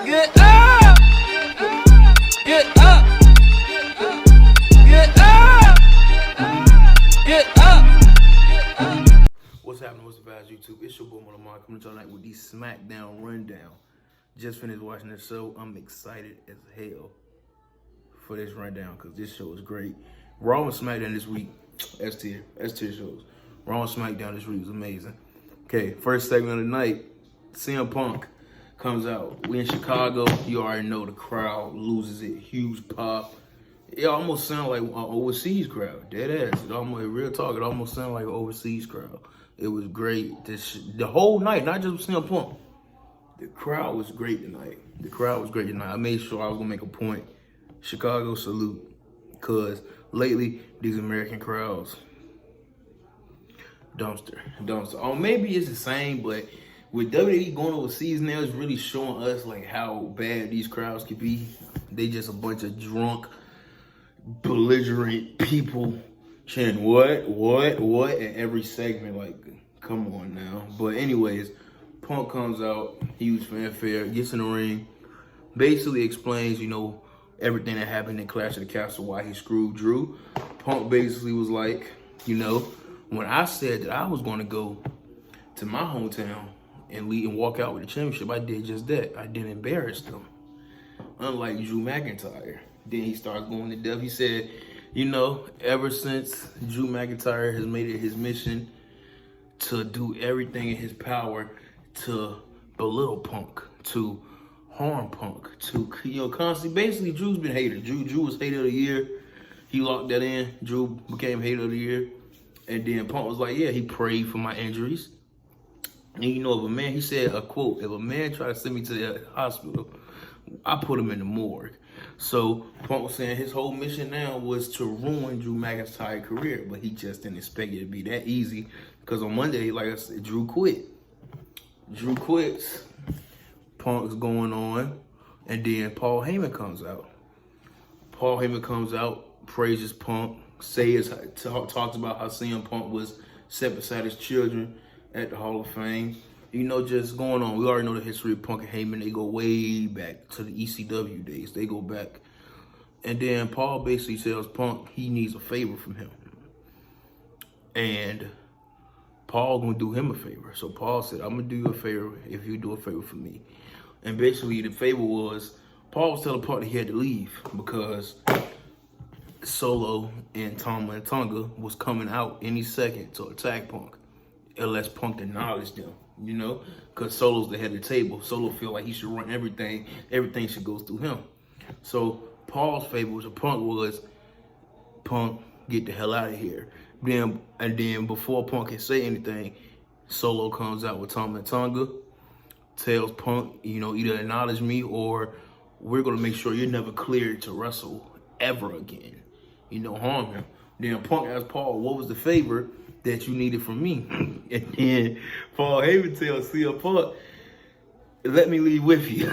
Get up! Get up! Get up! Get up! What's happening? What's the vibes, YouTube? It's your boy Lamar coming to y'all tonight with the SmackDown rundown. Just finished watching this show. I'm excited as hell for this rundown because this show is great. Raw and SmackDown this week, S tier shows. Raw and SmackDown this week was amazing. Okay, first segment of the night, CM Punk comes out. We in Chicago. You already know the crowd loses it. Huge pop. It almost sounded like an overseas crowd. Dead ass. It almost, real talk, it almost sounded like an overseas crowd. It was great. The whole night, not just CM Punk. The crowd was great tonight. I made sure I was going to make a point. Chicago salute. Because lately, these American crowds, dumpster. Oh, maybe it's the same, but with WWE going overseas now, it's really showing us like how bad these crowds could be. They just a bunch of drunk, belligerent people chanting what in every segment. Like, come on now. But anyways, Punk comes out, huge fanfare, gets in the ring, basically explains, everything that happened in Clash of the Castle, why he screwed Drew. Punk basically was like, when I said that I was going to go to my hometown and lead and walk out with the championship, I did just that. I didn't embarrass them. Unlike Drew McIntyre. Then he starts going to death. He said, ever since Drew McIntyre has made it his mission to do everything in his power to belittle Punk, to harm Punk, to constantly, basically Drew's been hated. Drew was hater of the year. He locked that in. Drew became hater of the year. And then Punk was like, yeah, he prayed for my injuries. And if a man, he said a quote, if a man tried to send me to the hospital, I put him in the morgue. So Punk was saying his whole mission now was to ruin Drew McIntyre's career, but he just didn't expect it to be that easy. Because on Monday, like I said, Drew quit. Drew quits. Punk's going on. And then Paul Heyman comes out. Paul Heyman comes out, praises Punk, talks about how CM Punk was set beside his children at the Hall of Fame. Just going on. We already know the history of Punk and Heyman. They go way back to the ECW days. They go back. And then Paul basically tells Punk he needs a favor from him. And Paul gonna do him a favor. So Paul said, I'm gonna do you a favor if you do a favor for me. And basically the favor was, Paul was telling Punk that he had to leave because Solo and Tama and Tonga was coming out any second to attack Punk. Unless Punk acknowledged them, because Solo's the head of the table. Solo feel like he should run everything. Everything should go through him. So Paul's favor to Punk was, Punk, get the hell out of here. And then before Punk can say anything, Solo comes out with Tama and Tonga, tells Punk, either acknowledge me or we're going to make sure you're never cleared to wrestle ever again. Harm him. Then Punk asked Paul, what was the favor that you needed from me? And then Paul Heyman tells CM Punk, let me leave with you.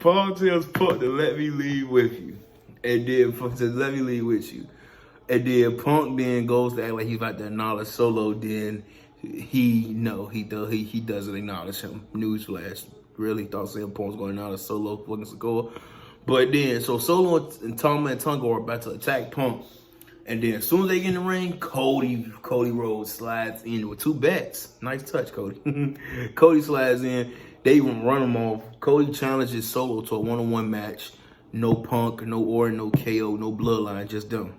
Paul tells Punk to let me leave with you. And then Punk says, let me leave with you. And then Punk then goes to act like he's about to acknowledge Solo. Then he doesn't acknowledge him. Newsflash. Really thought CM Punk was going to acknowledge Solo fucking Sikoa. But then, so Solo and Tama and Tonga are about to attack Punk. And then as soon as they get in the ring, Cody Rhodes slides in with two bats. Nice touch, Cody. Cody slides in. They even run him off. Cody challenges Solo to a one-on-one match. No Punk, no Orton, no KO, no Bloodline, just them.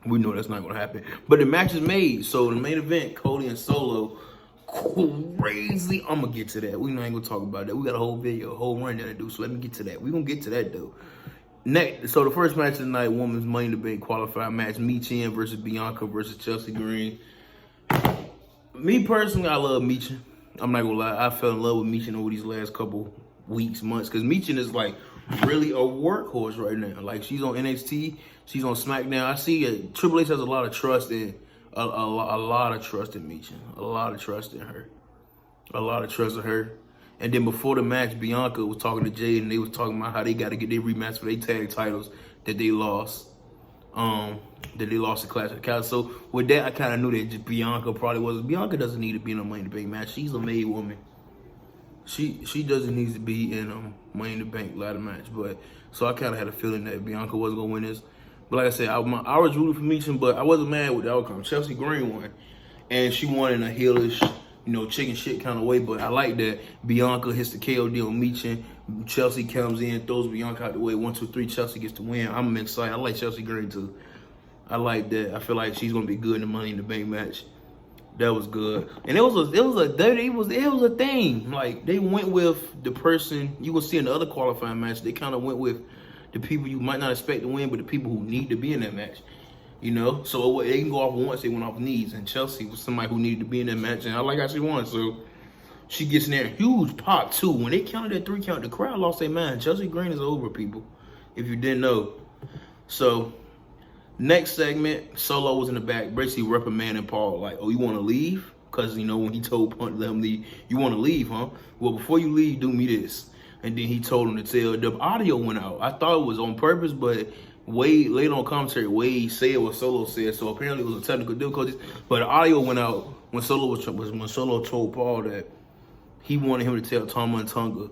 We know that's not going to happen. But the match is made. So the main event, Cody and Solo, crazy. I'm going to get to that. We ain't going to talk about that. We got a whole video, a whole rundown to do. So let me get to that. We're going to get to that, though. Next, so the first match of the night, women's Money in the Bank qualified match, Michin versus Bianca versus Chelsea Green. Me personally, I love Michin. I'm not gonna lie, I fell in love with Michin over these last couple weeks, months, because Michin is like really a workhorse right now. Like, she's on NXT, she's on SmackDown. I see Triple H has a lot of trust in a lot of trust in Michin, a lot of trust in her. And then before the match, Bianca was talking to Jade, and they was talking about how they got to get their rematch for their tag titles that they lost. The Clash of the Castle. So with that, I kind of knew that Bianca probably wasn't. Bianca doesn't need to be in a Money in the Bank match. She's a made woman. She doesn't need to be in Money in the Bank ladder match, but so I kind of had a feeling that Bianca wasn't gonna win this. But like I said, I was rooting for Meechin, but I wasn't mad with the outcome. Chelsea Green won, and she won in a heelish, chicken shit kind of way. But I like that Bianca hits the KOD on Meechin. Chelsea comes in, throws Bianca out the way. 1, 2, 3. Chelsea gets the win. I'm excited. I like Chelsea Green too. I like that. I feel like she's gonna be good in the Money in the Bank match. That was good, and it was a thing. Like they went with the person you will see in the other qualifying match. They kind of went with the people you might not expect to win, but the people who need to be in that match. So they can go off once. They went off knees, and Chelsea was somebody who needed to be in that match, and I like how she won. So she gets in there, huge pop too. When they counted that 3 count, the crowd lost their mind. Chelsea Green is over, people. If you didn't know, so. Next segment, Solo was in the back, basically reprimanding Paul, like, oh, you want to leave? Because, when he told Punk to let him leave, you want to leave, huh? Well, before you leave, do me this. And then he told him to tell. The audio went out. I thought it was on purpose, but Wade, later on commentary, Wade said what Solo said, so apparently it was a technical difficulty. But the audio went out when Solo told Paul that he wanted him to tell Tama and Tonga,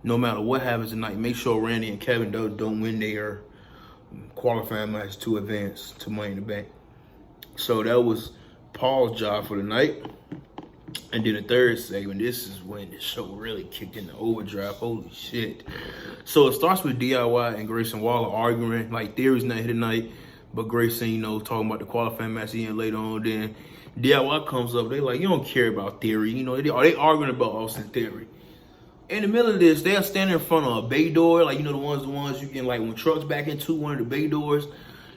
no matter what happens tonight, make sure Randy and Kevin don't win their qualifying match to advance to Money in the Bank. So that was Paul's job for the night. And then the third segment, this is when the show really kicked into overdrive. Holy shit. So it starts with DIY and Grayson Waller arguing, like Theory's not here tonight, but Grayson, talking about the qualifying match again later on. Then DIY comes up, they like, you don't care about Theory. They arguing about Austin Theory. In the middle of this, they're standing in front of a bay door, like, the ones you can, like, when trucks back into one of the bay doors,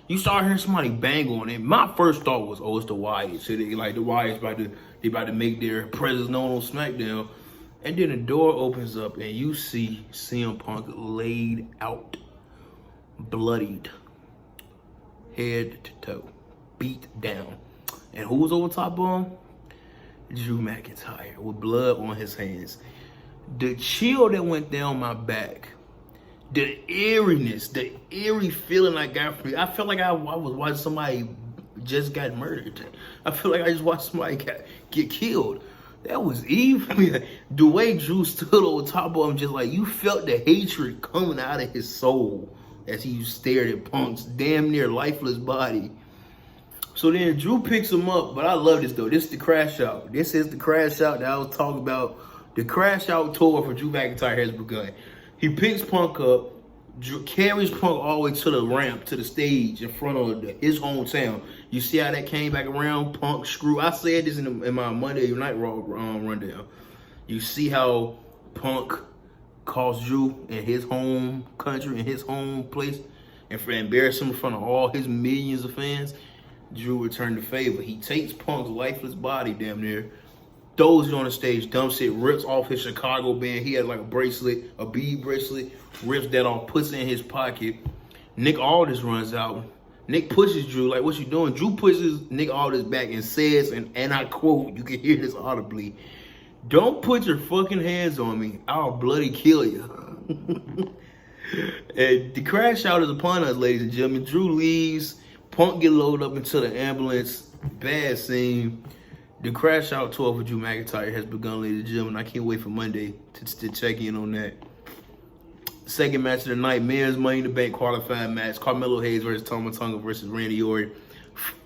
you start hearing somebody bang on it. My first thought was, oh, it's the Wyatts. So the Wyatts about to make their presence known on SmackDown. And then the door opens up, and you see CM Punk laid out, bloodied, head to toe, beat down. And who was over top of him? Drew McIntyre, with blood on his hands. The chill that went down my back, the eeriness, the eerie feeling I got from me, I felt like I was watching somebody just got murdered. I feel like I just watched somebody get killed. That was evil. The way Drew stood over top of him, just like you felt the hatred coming out of his soul as he stared at Punk's damn near lifeless body. So then Drew picks him up, but I love this though. This is the crash out. This is the crash out that I was talking about. The crash out tour for Drew McIntyre has begun. He picks Punk up, carries Punk all the way to the ramp, to the stage in front of his hometown. You see how that came back around? Punk screw. I said this in my Monday Night Raw rundown. You see how Punk cost Drew in his home country, in his home place, and embarrassed him in front of all his millions of fans. Drew returned the favor. He takes Punk's lifeless body damn near, throws it on the stage, dumps it, rips off his Chicago band. He had like a bracelet, a bead bracelet, rips that off, puts it in his pocket. Nick Aldis runs out. Nick pushes Drew, like, what you doing? Drew pushes Nick Aldis back and says, and I quote, you can hear this audibly, don't put your fucking hands on me. I'll bloody kill you. And the crash out is upon us, ladies and gentlemen. Drew leaves. Punk get loaded up into the ambulance. Bad scene. The crash out tour for Drew McIntyre has begun, ladies and gentlemen. I can't wait for Monday to check in on that. Second match of the night, men's Money in the Bank qualifying match. Carmelo Hayes versus Tama Tonga versus Randy Orton.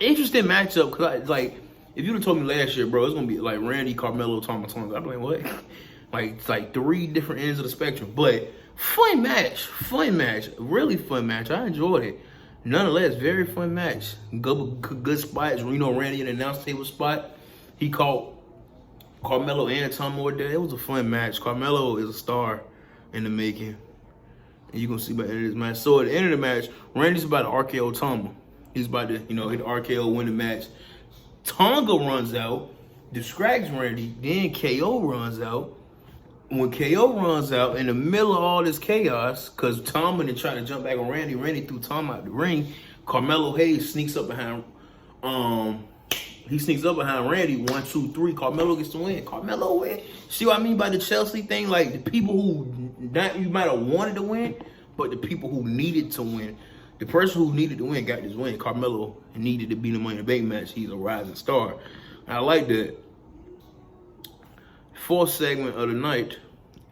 Interesting matchup, because if you'd have told me last year, bro, it's going to be like Randy, Carmelo, Tama Tonga, I'd be like, what? It's like 3 different ends of the spectrum. But fun match, really fun match. I enjoyed it. Nonetheless, very fun match. Good spots. Randy in the announce table spot. He caught Carmelo and Tom Moore there. It was a fun match. Carmelo is a star in the making. And you're going to see by the end of this match. So at the end of the match, Randy's about to RKO Tama. He's about to, hit RKO, win the match. Tonga runs out, distracts Randy. Then KO runs out. When KO runs out, in the middle of all this chaos, because Tama then tried to jump back on Randy, Randy threw Tama out the ring. Carmelo Hayes sneaks up behind Randy. 1, 2, 3. Carmelo gets the win. Carmelo win. See what I mean by the Chelsea thing? Like the people who you might have wanted to win, but the people who needed to win. The person who needed to win got this win. Carmelo needed to be in the Money in the Bank match. He's a rising star. I like that. Fourth segment of the night,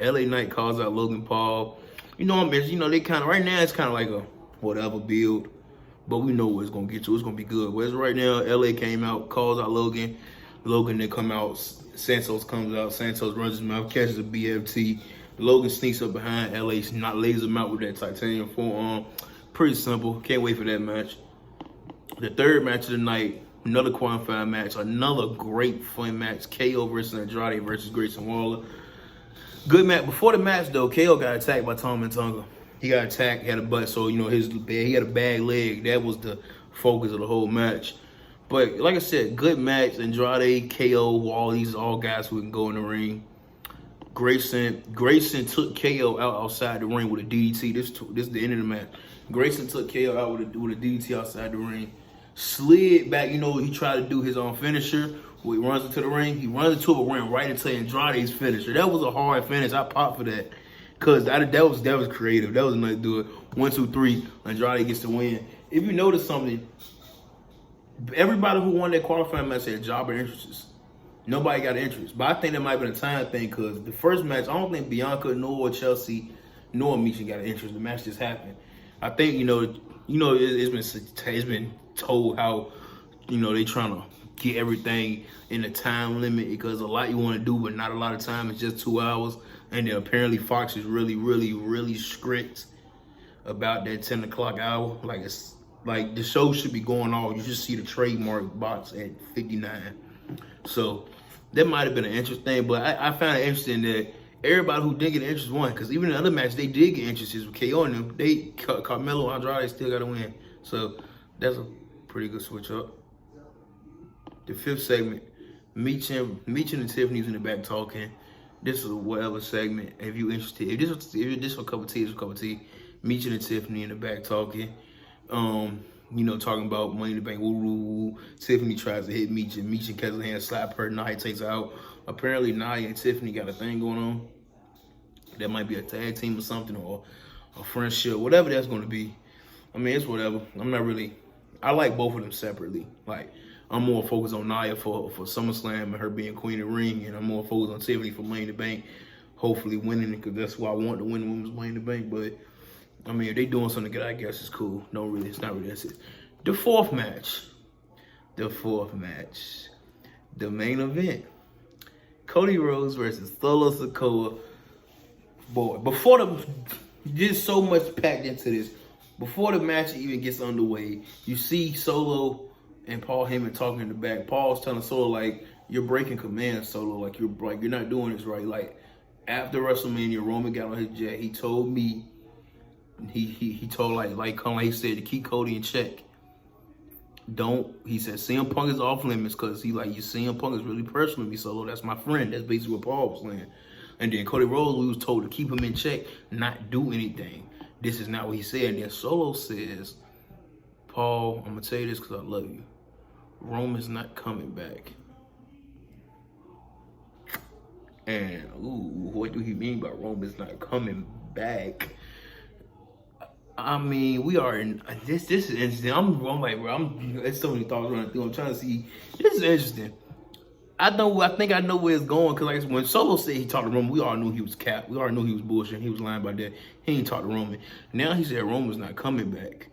LA Knight calls out Logan Paul. They kind of, right now it's kind of like a whatever build, but we know what it's going to get to. It's going to be good. Whereas right now, LA came out, calls out Logan. Logan then come out, Santos comes out, Santos runs his mouth, catches a BFT. Logan sneaks up behind LA, not lays him out with that titanium forearm. Pretty simple. Can't wait for that match. The third match of the night, another qualifying match, another great fun match. KO versus Andrade versus Grayson Waller. Good match. Before the match though, KO got attacked by Tom Tonga. He got attacked, he had a butt, so he had a bad leg. That was the focus of the whole match. But like I said, good match. Andrade, KO, Waller, these are all guys who can go in the ring. Grayson took KO out outside the ring with a DDT. This is the end of the match. Grayson took KO out with a DDT outside the ring. Slid back, he tried to do his own finisher. He runs into the ring. He runs into it, but ran right into Andrade's finisher. That was a hard finish. I popped for that. Because that was creative. That was a nice do it. 1, 2, 3. Andrade gets the win. If you notice something, everybody who won that qualifying match had jobber interests. Nobody got interest. But I think that might have been a time thing because the first match, I don't think Bianca nor Chelsea nor Misha got an interest. The match just happened. I think, it's been told how, they trying to get everything in a time limit because a lot you want to do, but not a lot of time. It's just 2 hours. And then apparently Fox is really, really, really strict about that 10 o'clock hour. Like the show should be going on. You should see the trademark box at 59. So that might have been an interesting thing, but I found it interesting that everybody who didn't get an interest won. Because even in the other match, they did get interests with KO and them. Carmelo Andrade still got to win. So that's a pretty good switch up. The fifth segment, Meech and Tiffany's in the back talking. This is a whatever segment. If you're interested, if this is a cup of tea, it's a cup of tea. Meech and Tiffany in the back talking. Talking about Money in the Bank. Woo, woo, woo. Tiffany tries to hit Meech and catches her hand, slap her. Nia takes her out. Apparently, Nia and Tiffany got a thing going on. That might be a tag team or something, or a friendship, whatever that's going to be. I mean, it's whatever. I like both of them separately. Like, I'm more focused on Nia for SummerSlam and her being Queen of the Ring, and I'm more focused on Tiffany for Money in the Bank, hopefully winning it, because that's who I want to win the women's Money in the Bank. But I mean, if they doing something good, I guess it's cool. It's not really. That's it. The fourth match, the main event, Cody Rhodes versus Solo Sikoa. Boy, there's so much packed into this. Before the match even gets underway, you see Solo and Paul Heyman talking in the back. Paul's telling Solo, like, you're breaking command, Solo. Like, you're not doing this right. Like, after WrestleMania, Roman got on his jet. He told me, he told he said to keep Cody in check. He said CM Punk is off limits because CM Punk is really personal to me, Solo. That's my friend. That's basically what Paul was saying. And then Cody Rhodes, we was told to keep him in check, not do anything. This is not what he said. And then Solo says, Paul, I'm going to tell you this because I love you. Roman's not coming back. And, what do he mean by Roman's not coming back? I mean, we are in, this is interesting. I'm like, bro, there's so many thoughts running through. I'm trying to see, this is interesting. I think I know where it's going, because when Solo said he talked to Roman, we all knew he was capped. We all knew he was bullshit. He was lying about that. He ain't talked to Roman. Now he said Roman's not coming back.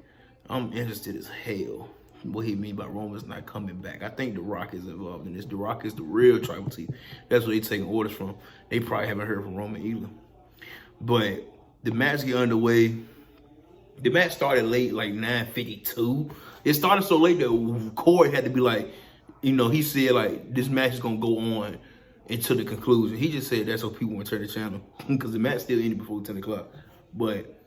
I'm interested as hell what he mean by Roman's not coming back. I think The Rock is involved in this. The Rock is the real tribal chief. That's where they taking orders from. They probably haven't heard from Roman either. But the match get underway. The match started late, like 9:52. It started so late that Corey had to be like, he said, like, this match is going to go on until the conclusion. He just said that's so people want to turn the channel because the match still ended before 10 o'clock. But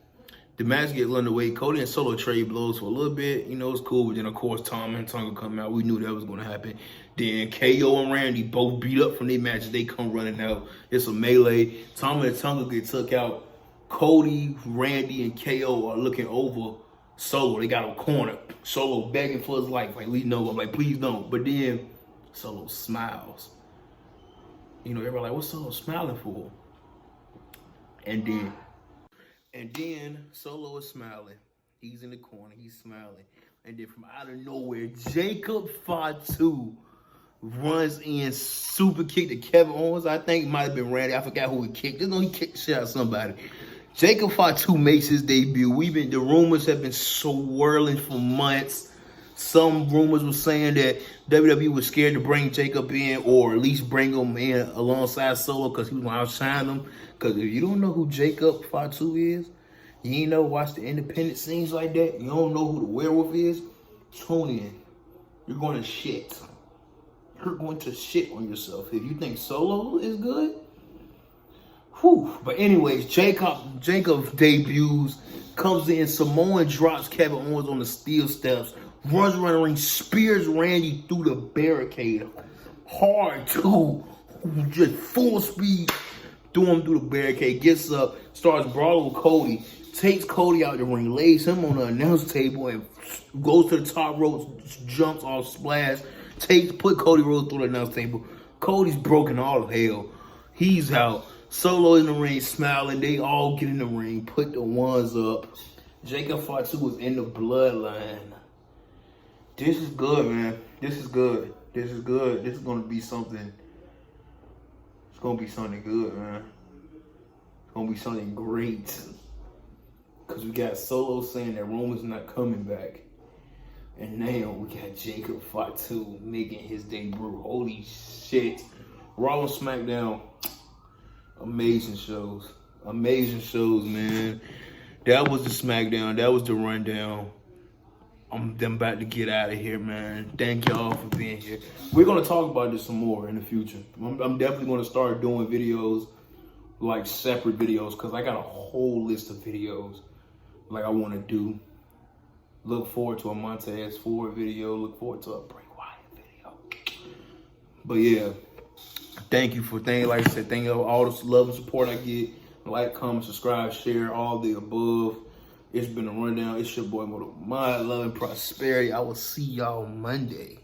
the match gets underway. Cody and Solo trade blows for a little bit. It's cool. But then, of course, Tom and Tonga come out. We knew that was going to happen. Then KO and Randy both beat up from their matches. They come running out. It's a melee. Tom and Tonga get took out. Cody, Randy, and KO are looking over Solo. They got him cornered. Solo begging for his life. Like, we know. I'm like, please don't. But then Solo smiles. Everybody like, what's Solo smiling for? And then Solo is smiling. He's in the corner. He's smiling. And then from out of nowhere, Jacob Fatu runs in, super kick to Kevin Owens. I think it might have been Randy. I forgot who he kicked. Just know he kicked the shit out of somebody. Jacob Fatu makes his debut. The rumors have been swirling for months. Some rumors were saying that WWE was scared to bring Jacob in, or at least bring him in alongside Solo because he was going to outshine him. Because if you don't know who Jacob Fatu is, you ain't never watched the independent scenes like that, you don't know who the werewolf is, tune in. You're going to shit. You're going to shit on yourself. If you think Solo is good, whew. But anyways, Jacob debuts, comes in, Samoan drops Kevin Owens on the steel steps, runs around the ring, spears Randy through the barricade. Hard too. Just full speed. Threw him through the barricade, gets up, starts brawling with Cody, takes Cody out the ring, lays him on the announce table, and goes to the top rope, jumps off, splash, put Cody Rhodes through the announce table. Cody's broken all of hell. He's out. Solo in the ring, smiling. They all get in the ring, put the ones up. Jacob Fatu was in the bloodline. This is good, man. This is good. This is good. This is going to be something. It's going to be something good, man. It's going to be something great. Because we got Solo saying that Roman's not coming back. And now we got Jacob Fatu making his debut. Holy shit. Raw and SmackDown. Amazing shows. Amazing shows, man. That was the SmackDown. That was the rundown. I'm about to get out of here, man. Thank y'all for being here. We're going to talk about this some more in the future. I'm definitely going to start doing videos, like separate videos, because I got a whole list of videos like I want to do. Look forward to a Montez Ford video. Look forward to a Bray Wyatt video. But yeah, like I said, thank you for all the love and support I get. Like, comment, subscribe, share, all the above. It's been a rundown. It's your boy, Moto. My love and prosperity. I will see y'all Monday.